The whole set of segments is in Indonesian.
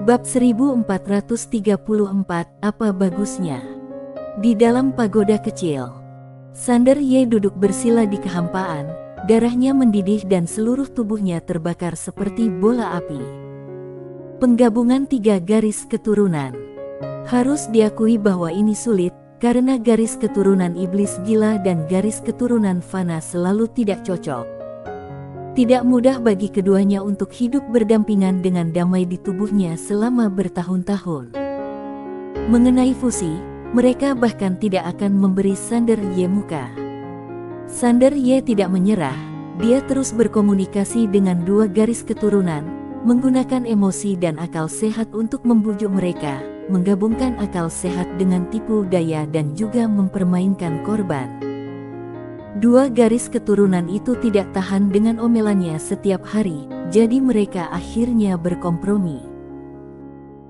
Bab 1434, apa bagusnya? Di dalam pagoda kecil, Sander Ye duduk bersila di kehampaan, darahnya mendidih dan seluruh tubuhnya terbakar seperti bola api. Penggabungan 3 garis keturunan. Harus diakui bahwa ini sulit, karena garis keturunan iblis gila dan garis keturunan fana selalu tidak cocok. Tidak mudah bagi keduanya untuk hidup berdampingan dengan damai di tubuhnya selama bertahun-tahun. Mengenai fusi, mereka bahkan tidak akan memberi Sander Ye muka. Sander Ye tidak menyerah, dia terus berkomunikasi dengan 2 garis keturunan, menggunakan emosi dan akal sehat untuk membujuk mereka, menggabungkan akal sehat dengan tipu daya dan juga mempermainkan korban. 2 garis keturunan itu tidak tahan dengan omelannya setiap hari, jadi mereka akhirnya berkompromi.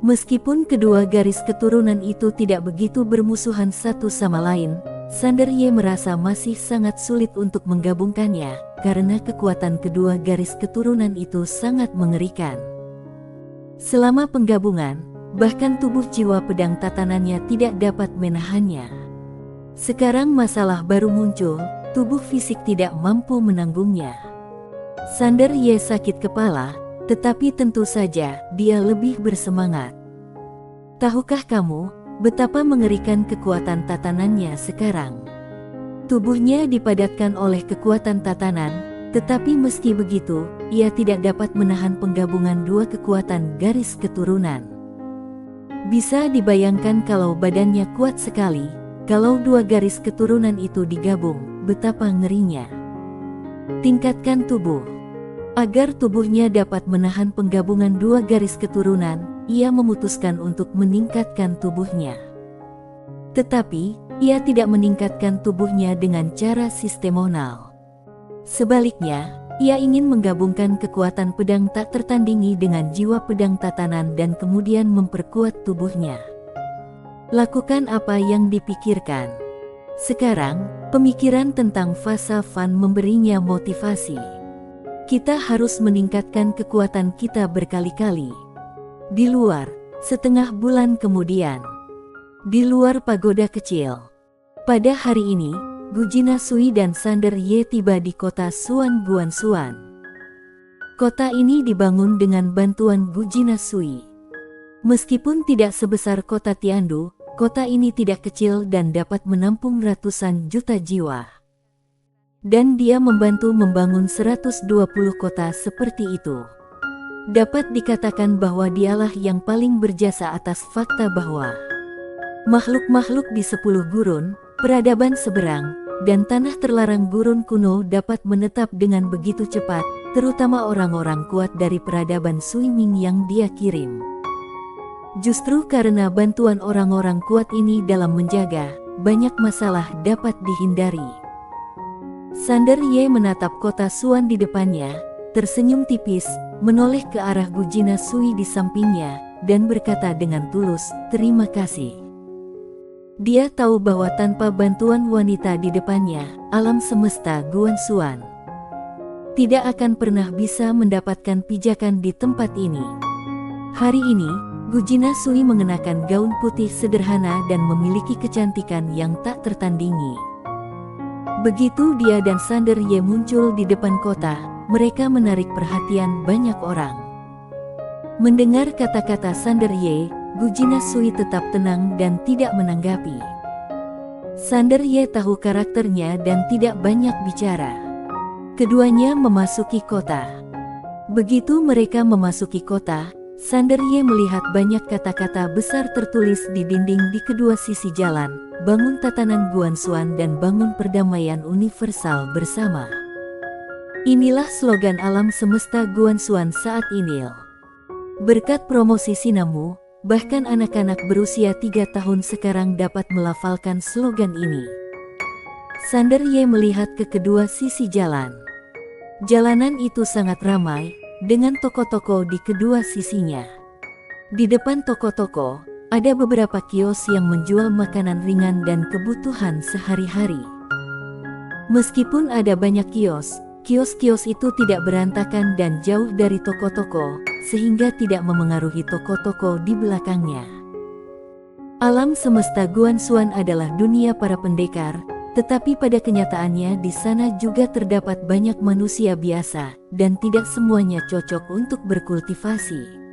Meskipun kedua garis keturunan itu tidak begitu bermusuhan satu sama lain, Sander Ye merasa masih sangat sulit untuk menggabungkannya, karena kekuatan kedua garis keturunan itu sangat mengerikan. Selama penggabungan, bahkan tubuh jiwa pedang tatanannya tidak dapat menahannya. Sekarang masalah baru muncul, tubuh fisik tidak mampu menanggungnya. Sander Ye sakit kepala, tetapi tentu saja dia lebih bersemangat. Tahukah kamu betapa mengerikan kekuatan tatanannya sekarang? Tubuhnya dipadatkan oleh kekuatan tatanan, tetapi meski begitu, ia tidak dapat menahan penggabungan 2 kekuatan garis keturunan. Bisa dibayangkan kalau badannya kuat sekali, kalau 2 garis keturunan itu digabung, betapa ngerinya. Tingkatkan tubuh. Agar tubuhnya dapat menahan penggabungan 2 garis keturunan, ia memutuskan untuk meningkatkan tubuhnya. Tetapi, ia tidak meningkatkan tubuhnya dengan cara sistemonal. Sebaliknya, ia ingin menggabungkan kekuatan pedang tak tertandingi dengan jiwa pedang tatanan dan kemudian memperkuat tubuhnya. Lakukan apa yang dipikirkan. Sekarang, pemikiran tentang fasa fan memberinya motivasi. Kita harus meningkatkan kekuatan kita berkali-kali. Di luar, setengah bulan kemudian. Di luar pagoda kecil. Pada hari ini, Gujina Sui dan Sander Ye tiba di kota Suan Guansuan. Kota ini dibangun dengan bantuan Gujina Sui. Meskipun tidak sebesar kota Tiandu, kota ini tidak kecil dan dapat menampung ratusan juta jiwa. Dan dia membantu membangun 120 kota seperti itu. Dapat dikatakan bahwa dialah yang paling berjasa atas fakta bahwa makhluk-makhluk di 10 gurun, peradaban seberang, dan tanah terlarang gurun kuno dapat menetap dengan begitu cepat, terutama orang-orang kuat dari peradaban Suiming yang dia kirim. Justru karena bantuan orang-orang kuat ini dalam menjaga, banyak masalah dapat dihindari. Sander Ye menatap kota Suan di depannya, tersenyum tipis, menoleh ke arah Gujina Sui di sampingnya, dan berkata dengan tulus, "Terima kasih." Dia tahu bahwa tanpa bantuan wanita di depannya, alam semesta Guansuan tidak akan pernah bisa mendapatkan pijakan di tempat ini. Hari ini, Gujina Sui mengenakan gaun putih sederhana dan memiliki kecantikan yang tak tertandingi. Begitu dia dan Sander Ye muncul di depan kota, mereka menarik perhatian banyak orang. Mendengar kata-kata Sander Ye, Gujina Sui tetap tenang dan tidak menanggapi. Sander Ye tahu karakternya dan tidak banyak bicara. Keduanya memasuki kota. Begitu mereka memasuki kota, Sander Ye melihat banyak kata-kata besar tertulis di dinding di kedua sisi jalan, "Bangun tatanan Guansuan dan bangun perdamaian universal bersama." Inilah slogan alam semesta Guansuan saat ini. Berkat promosi Sinamu, bahkan anak-anak berusia 3 tahun sekarang dapat melafalkan slogan ini. Sander Ye melihat ke kedua sisi jalan. Jalanan itu sangat ramai, dengan toko-toko di kedua sisinya. Di depan toko-toko, ada beberapa kios yang menjual makanan ringan dan kebutuhan sehari-hari. Meskipun ada banyak kios, kios-kios itu tidak berantakan dan jauh dari toko-toko, sehingga tidak memengaruhi tokoh-tokoh di belakangnya. Alam semesta Guanxuan adalah dunia para pendekar, tetapi pada kenyataannya di sana juga terdapat banyak manusia biasa, dan tidak semuanya cocok untuk berkultivasi.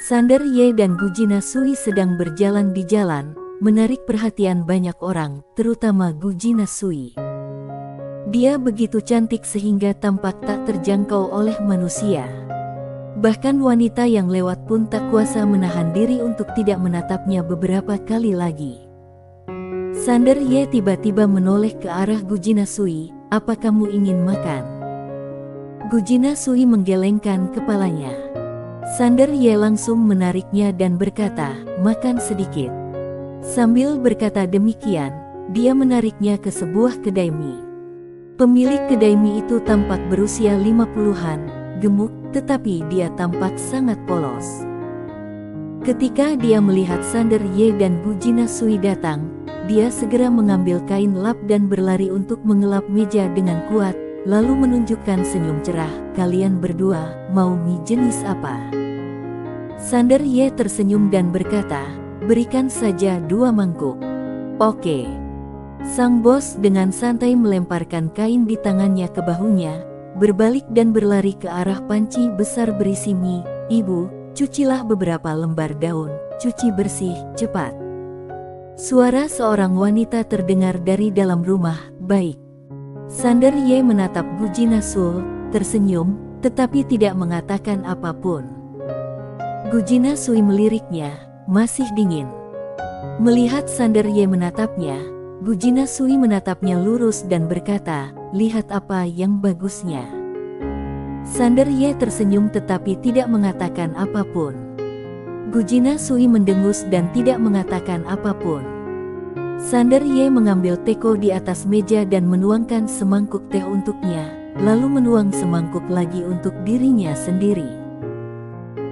Sander Ye dan Gujina Sui sedang berjalan di jalan, menarik perhatian banyak orang, terutama Gujina Sui. Dia begitu cantik sehingga tampak tak terjangkau oleh manusia. Bahkan wanita yang lewat pun tak kuasa menahan diri untuk tidak menatapnya beberapa kali lagi. Sander Ye tiba-tiba menoleh ke arah Gujina Sui, "Apa kamu ingin makan?" Gujina Sui menggelengkan kepalanya. Sander Ye langsung menariknya dan berkata, "Makan sedikit." Sambil berkata demikian, dia menariknya ke sebuah kedai mie. Pemilik kedai mie itu tampak berusia 50-an, gemuk, tetapi dia tampak sangat polos. Ketika dia melihat Sander Ye dan Gujina Sui datang, dia segera mengambil kain lap dan berlari untuk mengelap meja dengan kuat, lalu menunjukkan senyum cerah, "Kalian berdua, mau mie jenis apa?" Sander Ye tersenyum dan berkata, "Berikan saja 2 mangkuk." "Oke." Sang bos dengan santai melemparkan kain di tangannya ke bahunya, berbalik dan berlari ke arah panci besar berisi mie. "Ibu, cucilah beberapa lembar daun, cuci bersih, cepat." Suara seorang wanita terdengar dari dalam rumah. "Baik." Sander Ye menatap Gujina Sui, tersenyum, tetapi tidak mengatakan apapun. Gujina Sui meliriknya, "Masih dingin." Melihat Sander Ye menatapnya, Gujina Sui menatapnya lurus dan berkata, "Lihat apa yang bagusnya." Sander Ye tersenyum tetapi tidak mengatakan apapun. Gujina Sui mendengus dan tidak mengatakan apapun. Sander Ye mengambil teko di atas meja dan menuangkan semangkuk teh untuknya, lalu menuang semangkuk lagi untuk dirinya sendiri.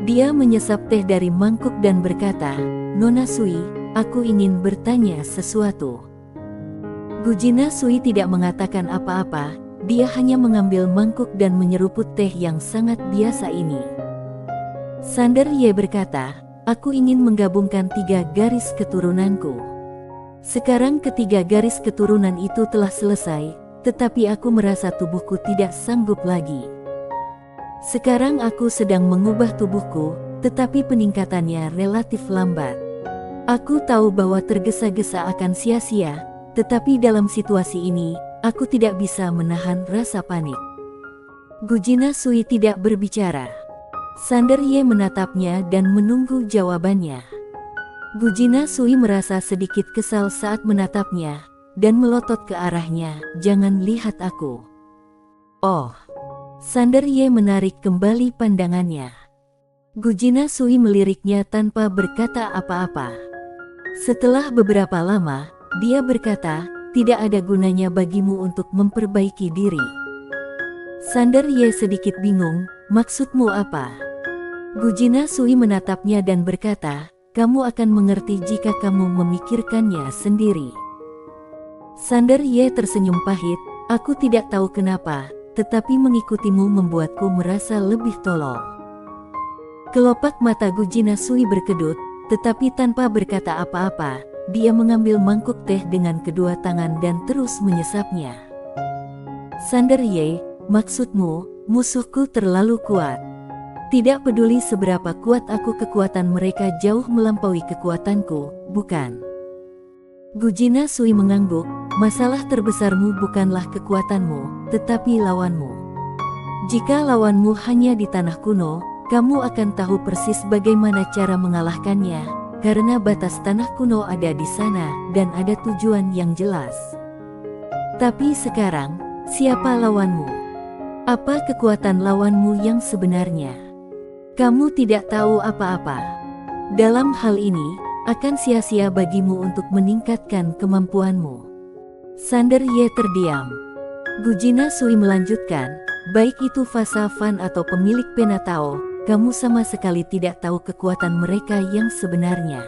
Dia menyesap teh dari mangkuk dan berkata, "Nona Sui, aku ingin bertanya sesuatu." Gujina Sui tidak mengatakan apa-apa, dia hanya mengambil mangkuk dan menyeruput teh yang sangat biasa ini. Sander Ye berkata, "Aku ingin menggabungkan 3 garis keturunanku. Sekarang ketiga garis keturunan itu telah selesai, tetapi aku merasa tubuhku tidak sanggup lagi. Sekarang aku sedang mengubah tubuhku, tetapi peningkatannya relatif lambat. Aku tahu bahwa tergesa-gesa akan sia-sia, tetapi dalam situasi ini, aku tidak bisa menahan rasa panik." Gujina Sui tidak berbicara. Sander Ye menatapnya dan menunggu jawabannya. Gujina Sui merasa sedikit kesal saat menatapnya, dan melotot ke arahnya, "Jangan lihat aku." "Oh." Sander Ye menarik kembali pandangannya. Gujina Sui meliriknya tanpa berkata apa-apa. Setelah beberapa lama, dia berkata, "Tidak ada gunanya bagimu untuk memperbaiki diri." Sander Ye sedikit bingung, "Maksudmu apa?" Gujina Sui menatapnya dan berkata, "Kamu akan mengerti jika kamu memikirkannya sendiri." Sander Ye tersenyum pahit, "Aku tidak tahu kenapa, tetapi mengikutimu membuatku merasa lebih tolol." Kelopak mata Gujina Sui berkedut, tetapi tanpa berkata apa-apa, dia mengambil mangkuk teh dengan kedua tangan dan terus menyesapnya. "Sander Ye, maksudmu, musuhku terlalu kuat. Tidak peduli seberapa kuat aku, kekuatan mereka jauh melampaui kekuatanku, bukan?" Gujina Sui mengangguk, "Masalah terbesarmu bukanlah kekuatanmu, tetapi lawanmu. Jika lawanmu hanya di tanah kuno, kamu akan tahu persis bagaimana cara mengalahkannya. Karena batas tanah kuno ada di sana, dan ada tujuan yang jelas. Tapi sekarang, siapa lawanmu? Apa kekuatan lawanmu yang sebenarnya? Kamu tidak tahu apa-apa. Dalam hal ini, akan sia-sia bagimu untuk meningkatkan kemampuanmu." Sander Ye terdiam. Gujina Sui melanjutkan, "Baik itu Fasa Fan atau pemilik Penatao, kamu sama sekali tidak tahu kekuatan mereka yang sebenarnya.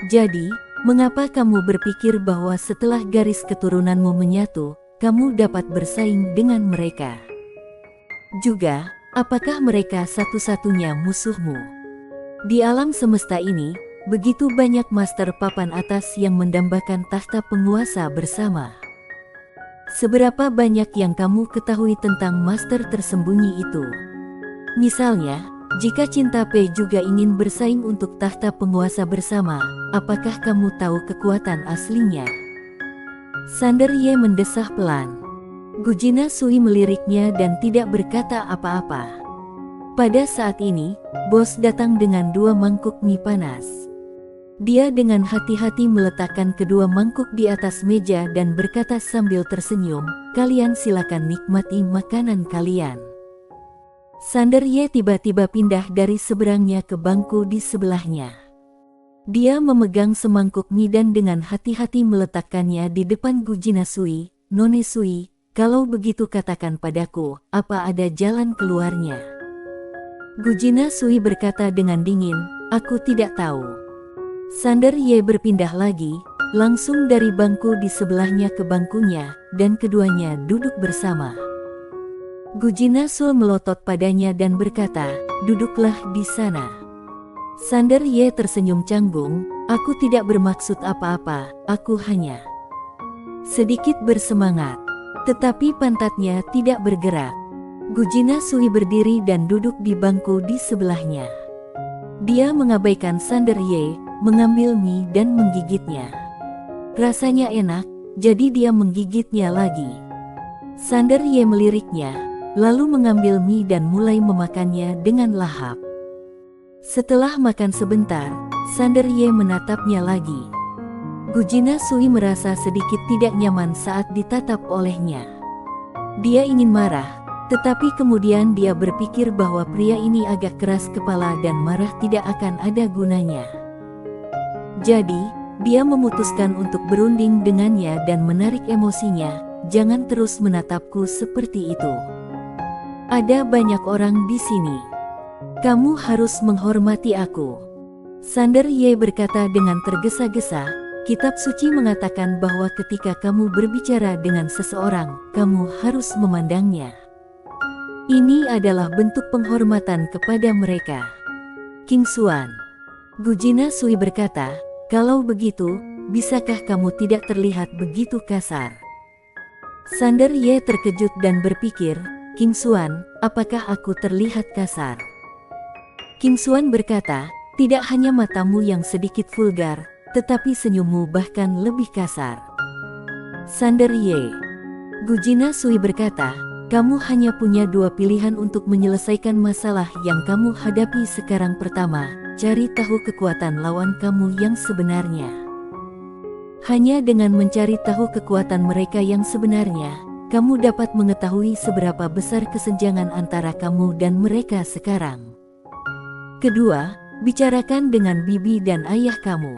Jadi, mengapa kamu berpikir bahwa setelah garis keturunanmu menyatu, kamu dapat bersaing dengan mereka? Juga, Apakah mereka satu-satunya musuhmu? Di alam semesta ini, begitu banyak master papan atas yang mendambakan tahta penguasa bersama. Seberapa banyak yang kamu ketahui tentang master tersembunyi itu? Misalnya, jika Cinta Pei juga ingin bersaing untuk tahta penguasa bersama, apakah kamu tahu kekuatan aslinya? Sander Ye mendesah pelan. Gujina Sui meliriknya dan tidak berkata apa-apa. Pada saat ini, bos datang dengan 2 mangkuk mie panas. Dia dengan hati-hati meletakkan kedua mangkuk di atas meja dan berkata sambil tersenyum, "Kalian silakan nikmati makanan kalian." Sander Ye tiba-tiba pindah dari seberangnya ke bangku di sebelahnya. Dia memegang semangkuk mie dan dengan hati-hati meletakkannya di depan Gujina Sui. "None Sui, kalau begitu katakan padaku, apa ada jalan keluarnya?" Gujina Sui berkata dengan dingin, "Aku tidak tahu." Sander Ye berpindah lagi, langsung dari bangku di sebelahnya ke bangkunya, dan keduanya duduk bersama. Gujina Sui melotot padanya dan berkata, "Duduklah di sana." Sander Ye tersenyum canggung, "Aku tidak bermaksud apa-apa, aku hanya sedikit bersemangat." Tetapi pantatnya tidak bergerak. Gujina Sui berdiri dan duduk di bangku di sebelahnya. Dia mengabaikan Sander Ye, mengambil mie dan menggigitnya. Rasanya enak, jadi dia menggigitnya lagi. Sander Ye meliriknya, lalu mengambil mie dan mulai memakannya dengan lahap. Setelah makan sebentar, Sander Ye menatapnya lagi. Gujina Sui merasa sedikit tidak nyaman saat ditatap olehnya. Dia ingin marah, tetapi kemudian dia berpikir bahwa pria ini agak keras kepala dan marah tidak akan ada gunanya. Jadi, dia memutuskan untuk berunding dengannya dan menarik emosinya. "Jangan terus menatapku seperti itu. Ada banyak orang di sini. Kamu harus menghormati aku." Sander Ye berkata dengan tergesa-gesa, "Kitab suci mengatakan bahwa ketika kamu berbicara dengan seseorang, kamu harus memandangnya. Ini adalah bentuk penghormatan kepada mereka." King Xuan. Gujina Sui berkata, "Kalau begitu, bisakah kamu tidak terlihat begitu kasar?" Sander Ye terkejut dan berpikir, "King Xuan, apakah aku terlihat kasar?" King Xuan berkata, "Tidak hanya matamu yang sedikit vulgar, tetapi senyummu bahkan lebih kasar." Sander Ye. Gujina Sui berkata, "Kamu hanya punya 2 pilihan untuk menyelesaikan masalah yang kamu hadapi sekarang. Pertama, cari tahu kekuatan lawan kamu yang sebenarnya. Hanya dengan mencari tahu kekuatan mereka yang sebenarnya, kamu dapat mengetahui seberapa besar kesenjangan antara kamu dan mereka sekarang. Kedua, bicarakan dengan bibi dan ayah kamu.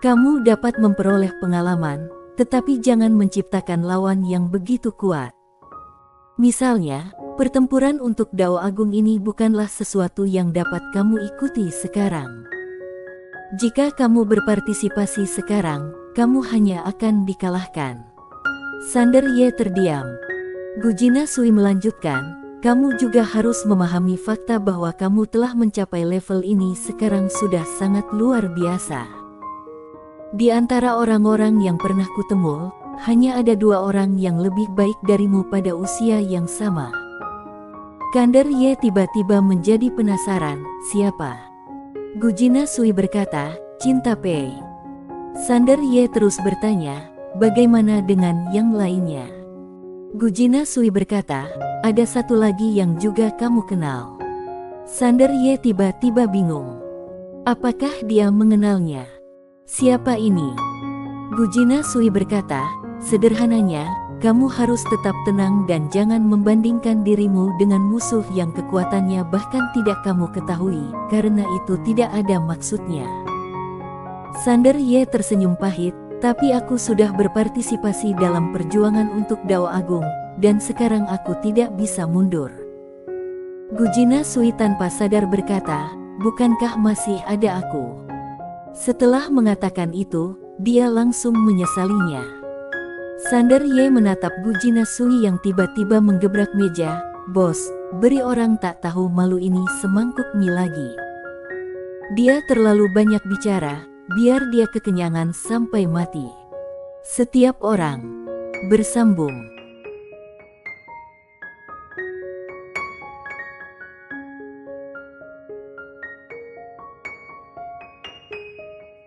Kamu dapat memperoleh pengalaman, tetapi jangan menciptakan lawan yang begitu kuat. Misalnya, pertempuran untuk Dao Agung ini bukanlah sesuatu yang dapat kamu ikuti sekarang. Jika kamu berpartisipasi sekarang, kamu hanya akan dikalahkan." Sander Ye terdiam. Gujina Sui melanjutkan, "Kamu juga harus memahami fakta bahwa kamu telah mencapai level ini sekarang sudah sangat luar biasa. Di antara orang-orang yang pernah kutemui, hanya ada 2 orang yang lebih baik darimu pada usia yang sama." Sander Ye tiba-tiba menjadi penasaran, "Siapa?" Gujina Sui berkata, "Cinta Pei." Sander Ye terus bertanya, "Bagaimana dengan yang lainnya?" Gujina Sui berkata, "Ada satu lagi yang juga kamu kenal." Sander Ye tiba-tiba bingung. Apakah dia mengenalnya? Siapa ini? Gujina Sui berkata, "Sederhananya, kamu harus tetap tenang dan jangan membandingkan dirimu dengan musuh yang kekuatannya bahkan tidak kamu ketahui, karena itu tidak ada maksudnya." Sander Ye tersenyum pahit, "Tapi aku sudah berpartisipasi dalam perjuangan untuk Dao Agung, dan sekarang aku tidak bisa mundur." Gujina Sui tanpa sadar berkata, "Bukankah masih ada aku?" Setelah mengatakan itu, dia langsung menyesalinya. Sander Ye menatap Gujina Sui yang tiba-tiba menggebrak meja. "Bos, Beri orang tak tahu malu ini semangkuk mie lagi. Dia terlalu banyak bicara, biar dia kekenyangan sampai mati. Setiap orang bersambung.